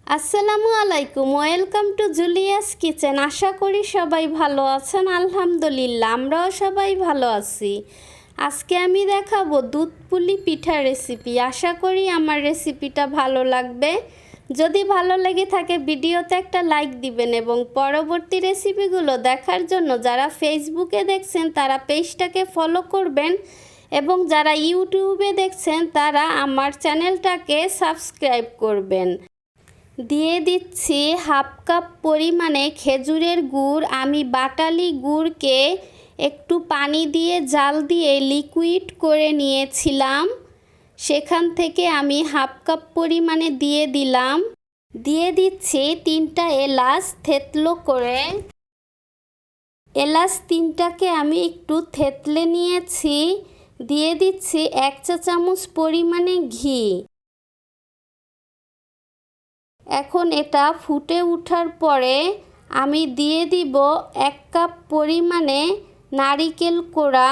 আসসালামু আলাইকুম, welcome to Julius kitchen. আশা করি সবাই ভালো আছেন। আলহামদুলিল্লাহ, আমরাও সবাই ভালো আছি। আজকে আমি দেখাবো দুধ পুলি পিঠা রেসিপি। আশা করি আমার রেসিপিটা ভালো লাগবে। যদি ভালো লেগে থাকে ভিডিওতে একটা লাইক দিবেন এবং পরবর্তী রেসিপিগুলো দেখার জন্য যারা ফেসবুকে দেখছেন তারা পেজটাকে ফলো করবেন এবং যারা ইউটিউবে দেখছেন তারা আমার চ্যানেলটাকে সাবস্ক্রাইব করবেন। দিয়ে দিচ্ছি হাফ কাপ পরিমাণে খেজুরের গুড়। আমি বাটালি গুড়কে একটু পানি দিয়ে জাল দিয়ে লিকুইড করে নিয়েছিলাম, সেখান থেকে আমি হাফ কাপ পরিমাণে দিয়ে দিলাম। দিয়ে দিচ্ছি 3টা এলাচ থেতলো করে। এলাচ 3টাকে আমি একটু থেতলে নিয়েছি। দিয়ে দিচ্ছি 1 চা চামচ পরিমাণে ঘি। এখন এটা ফুটে ওঠার পরে আমি দিয়ে দিব 1 কাপ পরিমাণে নারিকেল কোড়া।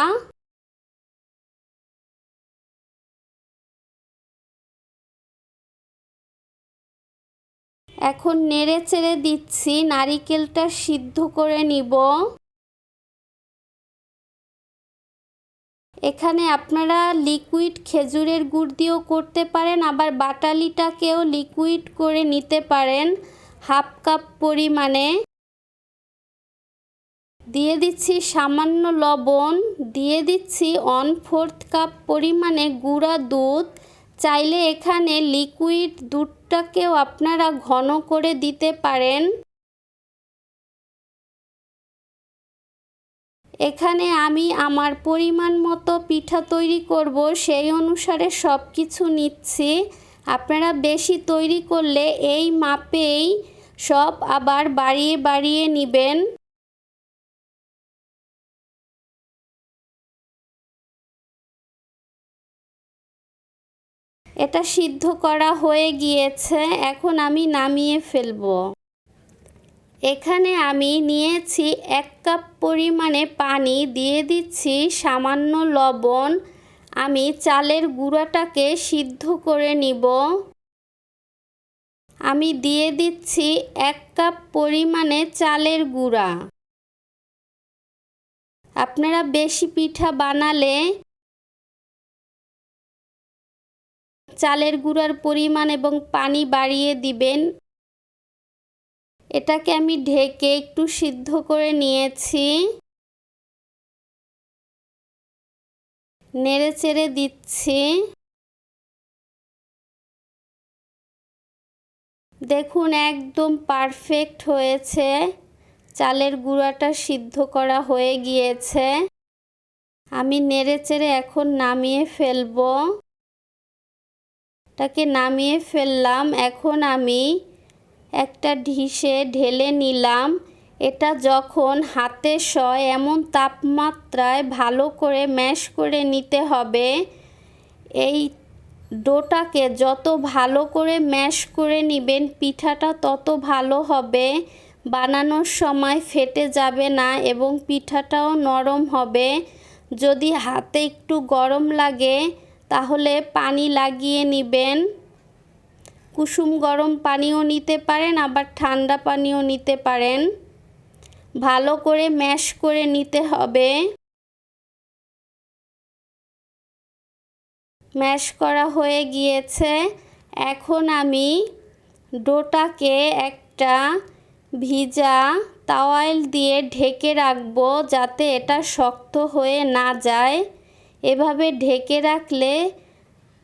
এখন নেড়ে চেড়ে দিচ্ছি, নারিকেলটা সিদ্ধ করে নিব। এখানে আপনারা লিকুইড খেজুরের গুড় দিয়েও করতে পারেন, আবার বাটালিটাকেও লিকুইড করে নিতে পারেন। হাফ কাপ পরিমাণে দিয়ে দিচ্ছি সামান্য লবণ। দিয়ে দিচ্ছি 1/4 কাপ পরিমাণে গুঁড়া দুধ। চাইলে এখানে লিকুইড দুধটাকেও আপনারা ঘন করে দিতে পারেন। এখানে আমি আমার পরিমাণ মতো পিঠা তৈরি করব, সেই অনুসারে সব কিছু নিচ্ছি। আপনারা বেশি তৈরি করলে এই মাপেই সব আবার বাড়িয়ে বাড়িয়ে নেবেন। এটা সিদ্ধ করা হয়ে গিয়েছে, এখন আমি নামিয়ে ফেলব। এখানে আমি নিয়েছি 1 কাপ পরিমাণে পানি, দিয়ে দিচ্ছি সামান্য লবণ। আমি চালের গুঁড়াটাকে সিদ্ধ করে নিব। আমি দিয়ে দিচ্ছি 1 কাপ পরিমাণে চালের গুঁড়া। আপনারা বেশি পিঠা বানালে চালের গুঁড়ার পরিমাণ এবং পানি বাড়িয়ে দিবেন। এটাকে আমি ঢেকে একটু সিদ্ধ করে নিয়েছি। নেড়ে চেড়ে দিচ্ছি। দেখুন একদম পারফেক্ট হয়েছে। চালের গুঁড়াটা সিদ্ধ করা হয়ে গিয়েছে। আমি নেড়ে চেড়ে এখন নামিয়ে ফেলব। এটাকে নামিয়ে ফেললাম। এখন আমি একটা ডিশে ঢেলে নিলাম। এটা যখন হাতে সয় এমন তাপমাত্রায় ভালো করে ম্যাশ করে নিতে হবে। এই ডোটাকে যত ভালো করে ম্যাশ করে নেবেন পিঠাটা তত ভালো হবে। বানানোর সময় ফেটে যাবে না এবং পিঠাটাও নরম হবে। যদি হাতে একটু গরম লাগে তাহলে পানি লাগিয়ে নেবেন। কুসুম গরম পানিও নিতে পারেন, আবার ঠান্ডা পানিও নিতে পারেন। ভালো করে ম্যাশ করে নিতে হবে। ম্যাশ করা হয়ে গিয়েছে। এখন আমি ডোটাকে একটা ভিজা তাওয়াল দিয়ে ঢেকে রাখবো, যাতে এটা শক্ত হয়ে না যায়। এভাবে ঢেকে রাখলে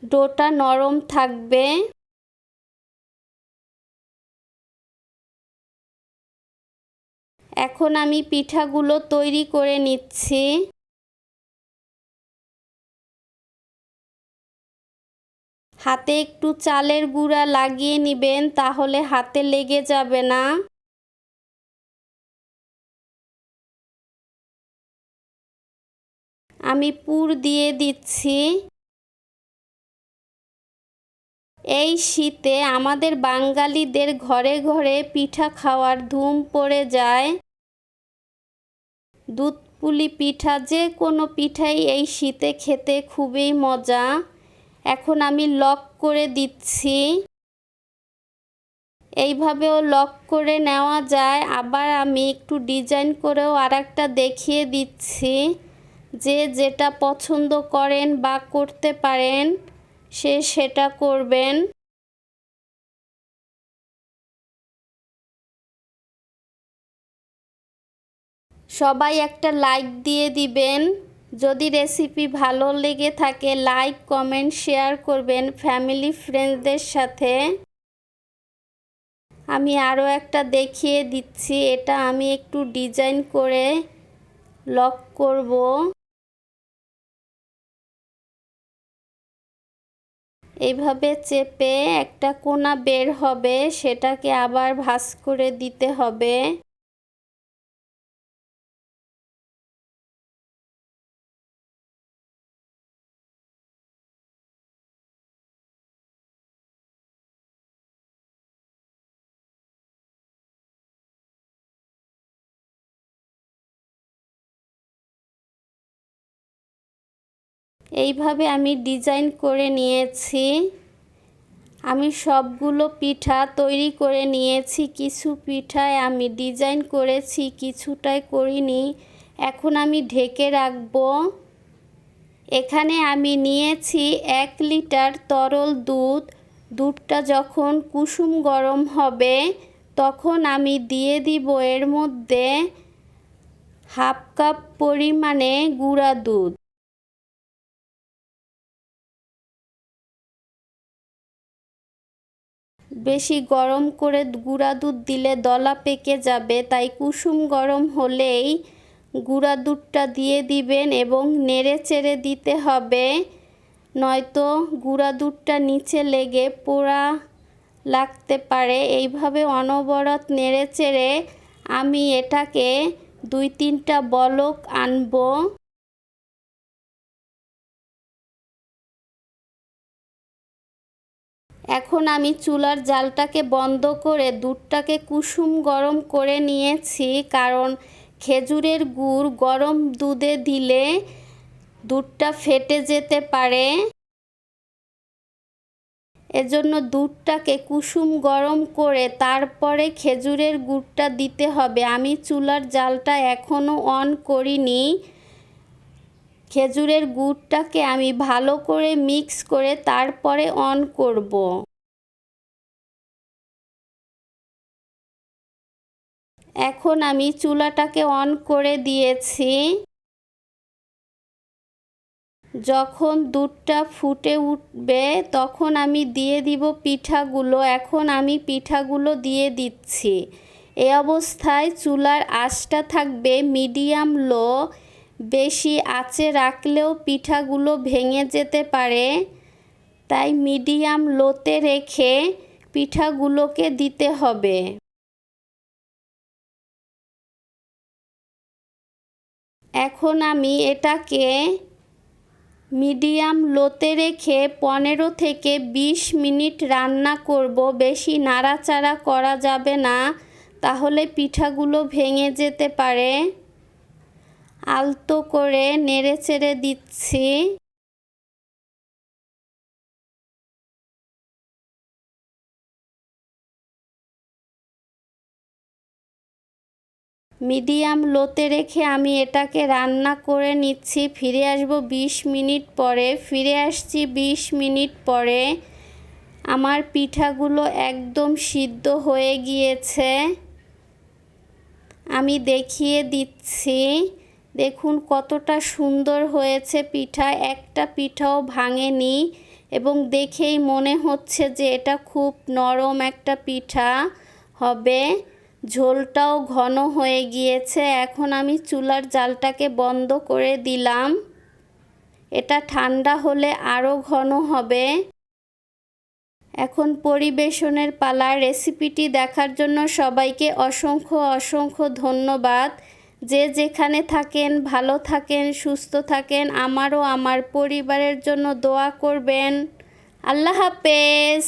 ডোটা নরম থাকবে। এখন আমি পিঠাগুলো তৈরি করে নিচ্ছি। হাতে একটু চালের গুঁড়া লাগিয়ে নেবেন, তাহলে হাতে লেগে যাবে না। আমি পুর দিয়ে দিচ্ছি। এই শীতে আমাদের বাঙালিদের ঘরে ঘরে পিঠা খাওয়ার ধুম পড়ে যায়। দুধ পুলি পিঠা, যে কোনো পিঠাই এই শীতে খেতে খুবই মজা। এখন আমি লক করে দিচ্ছি। এইভাবেও লক করে নেওয়া যায়। আবার আমি একটু ডিজাইন করেও আরেকটা দেখিয়ে দিচ্ছি। যে যেটা পছন্দ করেন বা করতে পারেন সে সেটা করবেন। সবাই একটা লাইক দিয়ে দিবেন। যদি রেসিপি ভালো লেগে থাকে লাইক কমেন্ট শেয়ার করবেন ফ্যামিলি ফ্রেন্ডসদের সাথে। আমি আরও একটা দেখিয়ে দিচ্ছি। এটা আমি একটু ডিজাইন করে লক করব। এইভাবে চেপে একটা কোনা বের হবে, সেটাকে আবার ভাঁজ করে দিতে হবে। এইভাবে আমি ডিজাইন করে নিয়েছি। আমি সবগুলো পিঠা তৈরি করে নিয়েছি। কিছু পিঠায় আমি ডিজাইন করেছি, কিছুটাই করিনি। এখন আমি ঢেকে রাখবো। এখানে আমি নিয়েছি 1 লিটার তরল দুধ। দুধটা যখন কুসুম গরম হবে তখন আমি দিয়ে দিব এর মধ্যে হাফ কাপ পরিমাণে গুঁড়া দুধ। বেশি গরম করে গুঁড়া দুধ দিলে দলা পেকে যাবে, তাই কুসুম গরম হলেই গুঁড়া দুধটা দিয়ে দিবেন এবং নেড়ে চেড়ে দিতে হবে, নয়তো গুঁড়া দুধটা নিচে লেগে পোড়া লাগতে পারে। এইভাবে অনবরত নেড়ে চেড়ে আমি এটাকে 2-3টা বলক আনবো। এখন আমি চুলার জালটাকে বন্ধ করে দুধটাকে কুসুম গরম করে নিয়েছি, কারণ খেজুরের গুড় গরম দুধে দিলে দুধটা ফেটে যেতে পারে। এজন্য দুধটাকে কুসুম গরম করে তারপরে খেজুরের গুড়টা দিতে হবে। আমি চুলার জালটা এখনও অন করিনি। খেজুরের গুড়টাকে আমি ভালো করে মিক্স করে তারপরে অন করব। এখন আমি চুলাটাকে অন করে দিয়েছি। যখন দুধটা ফুটে উঠবে তখন আমি দিয়ে দিব পিঠাগুলো। এখন আমি পিঠাগুলো দিয়ে দিচ্ছি। এই অবস্থায় চুলার আঁচটা থাকবে মিডিয়াম লো। বেশি আঁচে রাখলেও পিঠাগুলো ভেঙে যেতে পারে, তাই মিডিয়াম লোতে রেখে পিঠাগুলোকে দিতে হবে। এখন আমি এটাকে মিডিয়াম লোতে রেখে 15 থেকে 20 মিনিট রান্না করব। বেশি নাড়াচাড়া করা যাবে না, তাহলে পিঠাগুলো ভেঙে যেতে পারে। আলতো করে নেড়ে চেড়ে দিচ্ছি। মিডিয়াম লোতে রেখে আমি এটাকে রান্না করে নিচ্ছি। ফিরে আসব 20 মিনিট পরে। ফিরে আসছি 20 মিনিট পরে। আমার পিঠাগুলো একদম সিদ্ধ হয়ে গিয়েছে। আমি দেখিয়ে দিচ্ছি। দেখুন কতটা সুন্দর হয়েছে পিঠা, একটা পিঠাও ভাঙেনি এবং দেখেই মনে হচ্ছে যে এটা খুব নরম একটা পিঠা হবে। ঝোলটাও ঘন হয়ে গিয়েছে। এখন আমি চুলার জালটাকে বন্ধ করে দিলাম। এটা ঠান্ডা হলে আরও ঘন হবে। এখন পরিবেশনের পালা। রেসিপিটি দেখার জন্য সবাইকে অসংখ্য অসংখ্য ধন্যবাদ। যে যেখানে থাকেন ভালো থাকেন, সুস্থ থাকেন। আমারও আমার পরিবারের জন্য দোয়া করবেন। আল্লাহ হাফেজ।